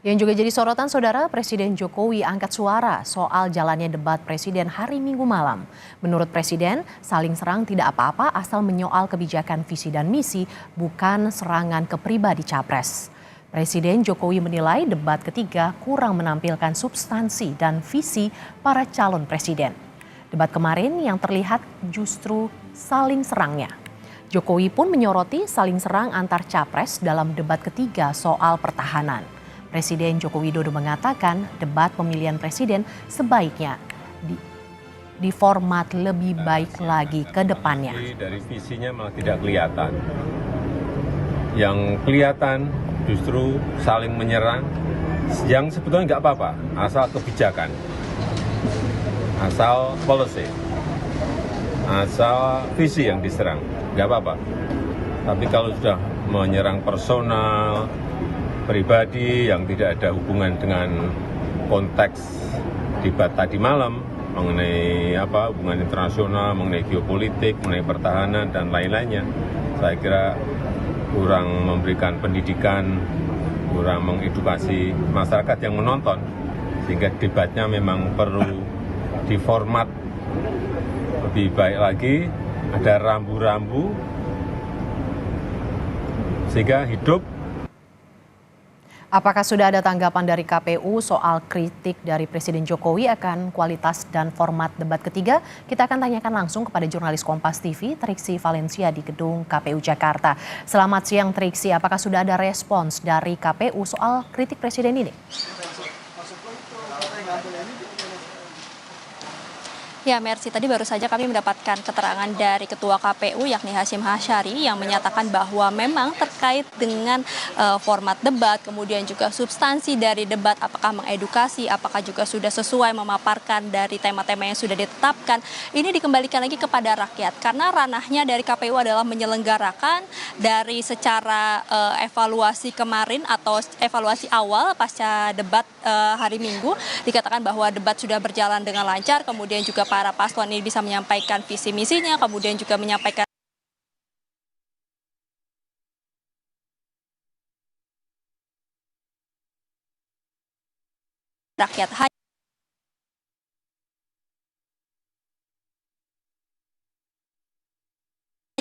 Yang juga jadi sorotan saudara, Presiden Jokowi angkat suara soal jalannya debat Presiden hari Minggu malam. Menurut Presiden, saling serang tidak apa-apa asal menyoal kebijakan visi dan misi, bukan serangan ke pribadi capres. Presiden Jokowi menilai debat ketiga kurang menampilkan substansi dan visi para calon presiden. Debat kemarin yang terlihat justru saling serangnya. Jokowi pun menyoroti saling serang antar capres dalam debat ketiga soal pertahanan. Presiden Joko Widodo mengatakan debat pemilihan presiden sebaiknya di format lebih baik lagi ke depannya. Dari visinya malah tidak kelihatan. Yang kelihatan justru saling menyerang, yang sebetulnya nggak apa-apa, asal kebijakan, asal policy, asal visi yang diserang, nggak apa-apa. Tapi kalau sudah menyerang personal, pribadi yang tidak ada hubungan dengan konteks debat tadi malam mengenai hubungan internasional, mengenai geopolitik, mengenai pertahanan dan lain-lainnya, saya kira kurang memberikan pendidikan, kurang mengedukasi masyarakat yang menonton, sehingga debatnya memang perlu diformat lebih baik lagi, ada rambu-rambu sehingga hidup. Apakah sudah ada tanggapan dari KPU soal kritik dari Presiden Jokowi akan kualitas dan format debat ketiga? Kita akan tanyakan langsung kepada jurnalis Kompas TV, Triksi Valencia di gedung KPU Jakarta. Selamat siang Triksi, apakah sudah ada respons dari KPU soal kritik Presiden ini? Ya, Mercy, tadi baru saja kami mendapatkan keterangan dari Ketua KPU yakni Hasyim Hasyari yang menyatakan bahwa memang terkait dengan format debat, kemudian juga substansi dari debat, apakah mengedukasi, apakah juga sudah sesuai memaparkan dari tema-tema yang sudah ditetapkan, ini dikembalikan lagi kepada rakyat. Karena ranahnya dari KPU adalah menyelenggarakan dari secara evaluasi kemarin atau evaluasi awal pasca debat hari Minggu, dikatakan bahwa debat sudah berjalan dengan lancar, kemudian juga para paslon ini bisa menyampaikan visi misinya, kemudian juga menyampaikan rakyat.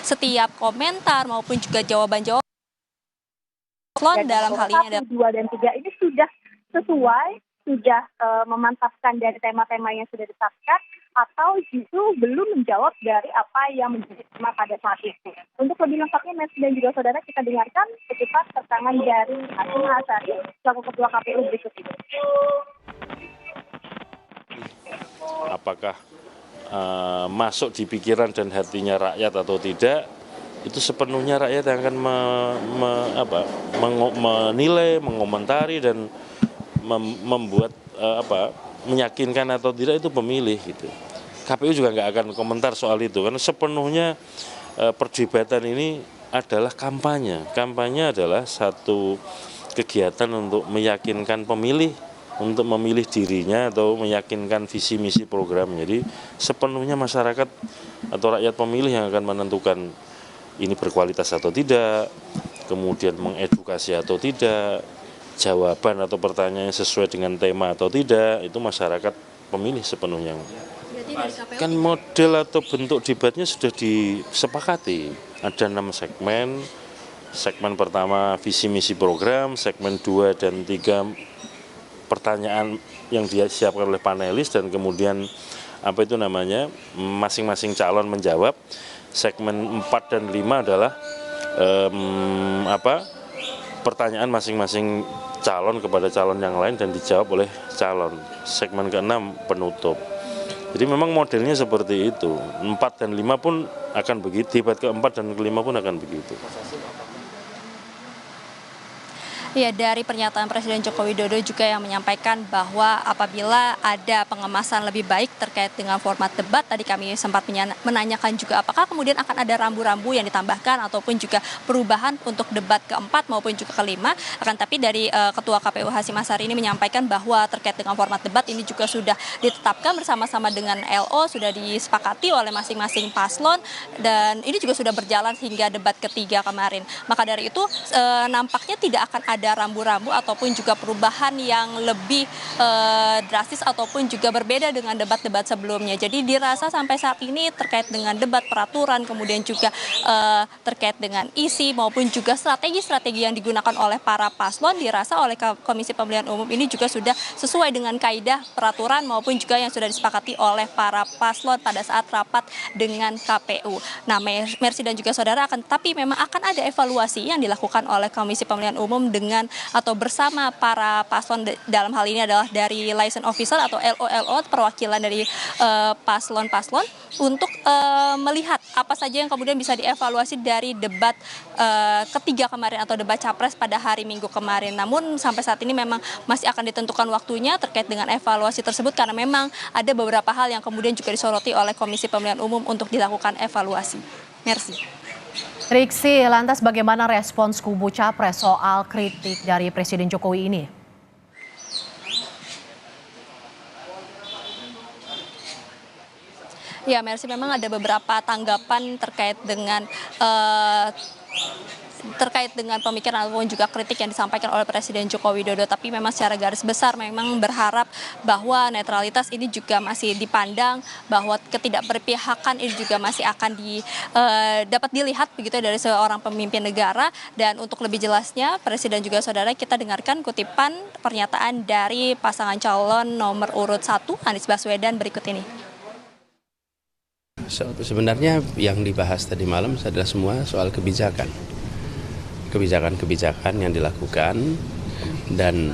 Setiap komentar maupun juga jawaban-jawaban dalam hal ini adalah 2 dan 3 ini sudah sesuai, sudah memantapkan dari tema-tema yang sudah ditetapkan, atau justru belum menjawab dari apa yang menjadi tema pada saat itu. Untuk lebih lengkapnya, Mas dan juga saudara, kita dengarkan ketika keterangan dari Hasyim Hasyari selaku Ketua KPU berikut ini. Apakah masuk di pikiran dan hatinya rakyat atau tidak, itu sepenuhnya rakyat yang akan menilai, mengomentari dan membuat meyakinkan atau tidak itu pemilih gitu. KPU juga nggak akan komentar soal itu karena sepenuhnya perdebatan ini adalah kampanye. Kampanye adalah satu kegiatan untuk meyakinkan pemilih untuk memilih dirinya atau meyakinkan visi misi program. Jadi sepenuhnya masyarakat atau rakyat pemilih yang akan menentukan ini berkualitas atau tidak, kemudian mengedukasi atau tidak, jawaban atau pertanyaan sesuai dengan tema atau tidak, itu masyarakat pemilih sepenuhnya. Kan model atau bentuk debatnya sudah disepakati. Ada 6 segmen. Segmen pertama visi misi program, segmen 2 dan 3 pertanyaan yang disiapkan oleh panelis dan kemudian masing-masing calon menjawab. Segmen 4 dan 5 adalah pertanyaan masing-masing calon kepada calon yang lain dan dijawab oleh calon. Segmen ke-6 penutup. Jadi memang modelnya seperti itu. 4 dan 5 pun akan begitu, debat ke-4 dan ke-5 pun akan begitu. Ya, dari pernyataan Presiden Joko Widodo juga yang menyampaikan bahwa apabila ada pengemasan lebih baik terkait dengan format debat, tadi kami sempat menanyakan juga apakah kemudian akan ada rambu-rambu yang ditambahkan ataupun juga perubahan untuk debat ke-4 maupun juga ke-5. Akan tapi dari Ketua KPU Hasyim Hasyari ini menyampaikan bahwa terkait dengan format debat ini juga sudah ditetapkan bersama-sama dengan LO, sudah disepakati oleh masing-masing paslon dan ini juga sudah berjalan hingga debat ketiga kemarin. Maka dari itu nampaknya tidak akan ada ada rambu-rambu ataupun juga perubahan yang lebih drastis ataupun juga berbeda dengan debat-debat sebelumnya. Jadi dirasa sampai saat ini terkait dengan debat peraturan, kemudian juga terkait dengan isi maupun juga strategi-strategi yang digunakan oleh para paslon, dirasa oleh Komisi Pemilihan Umum ini juga sudah sesuai dengan kaidah peraturan maupun juga yang sudah disepakati oleh para paslon pada saat rapat dengan KPU. Nah, Mercy dan juga saudara, tapi memang akan ada evaluasi yang dilakukan oleh Komisi Pemilihan Umum dengan atau bersama para paslon, dalam hal ini adalah dari license officer atau LOLO, perwakilan dari paslon-paslon, untuk melihat apa saja yang kemudian bisa dievaluasi dari debat ketiga kemarin atau debat capres pada hari Minggu kemarin. Namun sampai saat ini memang masih akan ditentukan waktunya terkait dengan evaluasi tersebut, karena memang ada beberapa hal yang kemudian juga disoroti oleh Komisi Pemilihan Umum untuk dilakukan evaluasi. Merci. Triksi, lantas bagaimana respons kubu Capres soal kritik dari Presiden Jokowi ini? Ya, Mercy, memang ada beberapa tanggapan terkait dengan pemikiran ataupun juga kritik yang disampaikan oleh Presiden Joko Widodo. Tapi memang secara garis besar memang berharap bahwa netralitas ini juga masih dipandang, bahwa ketidakberpihakan ini juga masih akan dapat dilihat begitu dari seorang pemimpin negara. Dan untuk lebih jelasnya, Presiden juga saudara, kita dengarkan kutipan pernyataan dari pasangan calon nomor urut 1 Anies Baswedan berikut ini. Sebenarnya yang dibahas tadi malam adalah semua soal kebijakan yang dilakukan, dan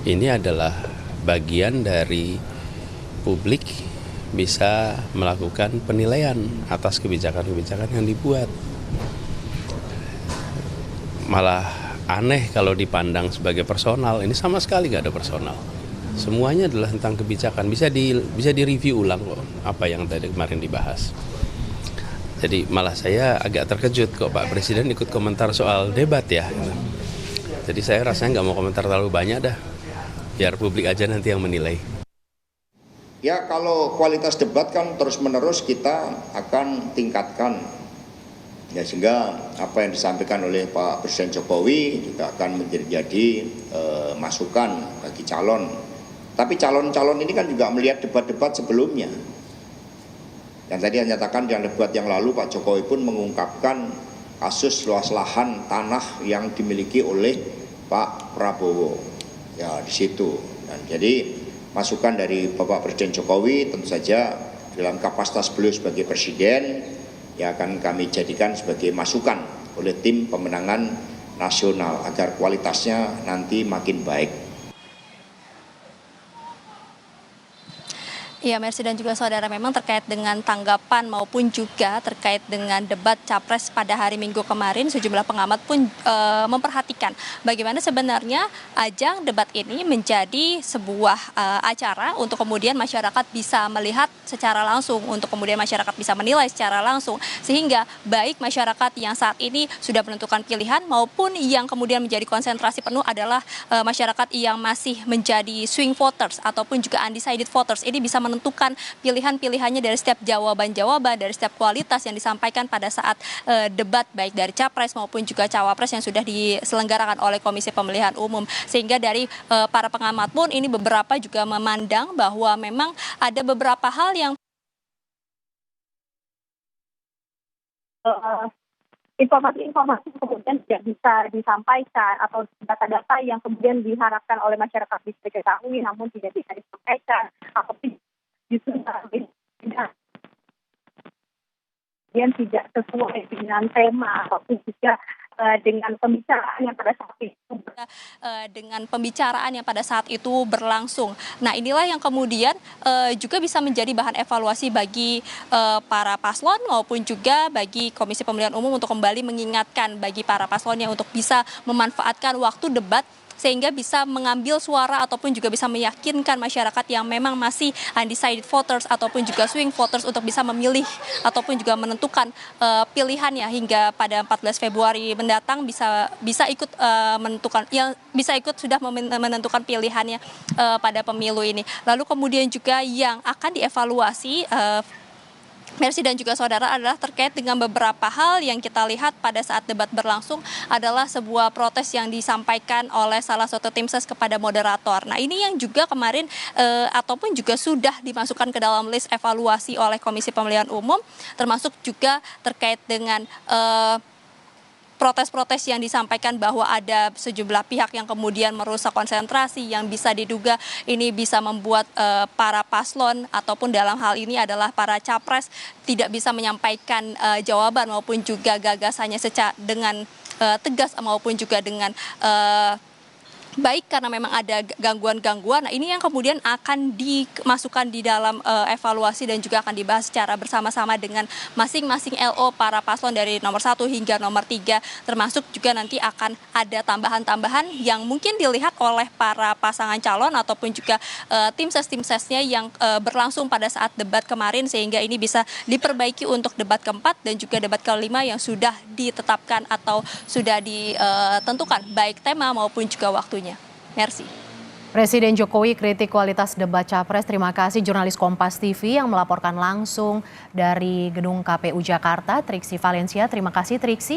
ini adalah bagian dari publik bisa melakukan penilaian atas kebijakan-kebijakan yang dibuat. Malah aneh kalau dipandang sebagai personal, ini sama sekali nggak ada personal. Semuanya adalah tentang kebijakan, bisa direview ulang kok apa yang tadi kemarin dibahas. Jadi malah saya agak terkejut kok Pak Presiden ikut komentar soal debat ya. Jadi saya rasanya nggak mau komentar terlalu banyak dah, biar publik aja nanti yang menilai. Ya, kalau kualitas debat kan terus-menerus kita akan tingkatkan. Ya, sehingga apa yang disampaikan oleh Pak Presiden Jokowi juga akan menjadi masukan bagi calon. Tapi calon-calon ini kan juga melihat debat-debat sebelumnya. Yang tadi nyatakan dalam debat yang lalu Pak Jokowi pun mengungkapkan kasus luas lahan tanah yang dimiliki oleh Pak Prabowo. Ya, di situ. Dan jadi masukan dari Bapak Presiden Jokowi tentu saja dalam kapasitas beliau sebagai presiden yang akan kami jadikan sebagai masukan oleh tim pemenangan nasional agar kualitasnya nanti makin baik. Ya, Mercy dan juga saudara, memang terkait dengan tanggapan maupun juga terkait dengan debat capres pada hari Minggu kemarin, sejumlah pengamat pun memperhatikan bagaimana sebenarnya ajang debat ini menjadi sebuah acara untuk kemudian masyarakat bisa melihat secara langsung, untuk kemudian masyarakat bisa menilai secara langsung, sehingga baik masyarakat yang saat ini sudah menentukan pilihan maupun yang kemudian menjadi konsentrasi penuh adalah masyarakat yang masih menjadi swing voters ataupun juga undecided voters, ini bisa menentukan pilihan-pilihannya dari setiap jawaban-jawaban, dari setiap kualitas yang disampaikan pada saat debat, baik dari capres maupun juga cawapres yang sudah diselenggarakan oleh Komisi Pemilihan Umum. Sehingga dari para pengamat pun ini beberapa juga memandang bahwa memang ada beberapa hal yang informasi-informasi kemudian tidak bisa disampaikan atau data-data yang kemudian diharapkan oleh masyarakat bisa diketahui namun tidak bisa disampaikan atau justru tidak sesuai dengan tema ataupun juga dengan pembicaraan yang pada saat itu berlangsung. Nah, inilah yang kemudian juga bisa menjadi bahan evaluasi bagi para paslon maupun juga bagi Komisi Pemilihan Umum untuk kembali mengingatkan bagi para paslonnya untuk bisa memanfaatkan waktu debat sehingga bisa mengambil suara ataupun juga bisa meyakinkan masyarakat yang memang masih undecided voters ataupun juga swing voters untuk bisa memilih ataupun juga menentukan pilihannya hingga pada 14 Februari mendatang bisa ikut menentukan sudah menentukan pilihannya pada pemilu ini. Lalu kemudian juga yang akan dievaluasi Mercy dan juga saudara, adalah terkait dengan beberapa hal yang kita lihat pada saat debat berlangsung adalah sebuah protes yang disampaikan oleh salah satu tim ses kepada moderator. Nah, ini yang juga kemarin ataupun juga sudah dimasukkan ke dalam list evaluasi oleh Komisi Pemilihan Umum, termasuk juga terkait dengan protes-protes yang disampaikan bahwa ada sejumlah pihak yang kemudian merusak konsentrasi yang bisa diduga ini bisa membuat para paslon ataupun dalam hal ini adalah para capres tidak bisa menyampaikan jawaban maupun juga gagasannya dengan tegas maupun juga dengan baik karena memang ada gangguan-gangguan. Nah, ini yang kemudian akan dimasukkan di dalam evaluasi dan juga akan dibahas secara bersama-sama dengan masing-masing LO para paslon dari nomor 1 hingga nomor 3, termasuk juga nanti akan ada tambahan-tambahan yang mungkin dilihat oleh para pasangan calon ataupun juga tim sesnya yang berlangsung pada saat debat kemarin, sehingga ini bisa diperbaiki untuk debat keempat dan juga debat kelima yang sudah ditetapkan atau sudah ditentukan baik tema maupun juga waktunya. Mercy. Presiden Jokowi kritik kualitas debat Capres. Terima kasih jurnalis Kompas TV yang melaporkan langsung dari Gedung KPU Jakarta, Triksi Valencia. Terima kasih Triksi.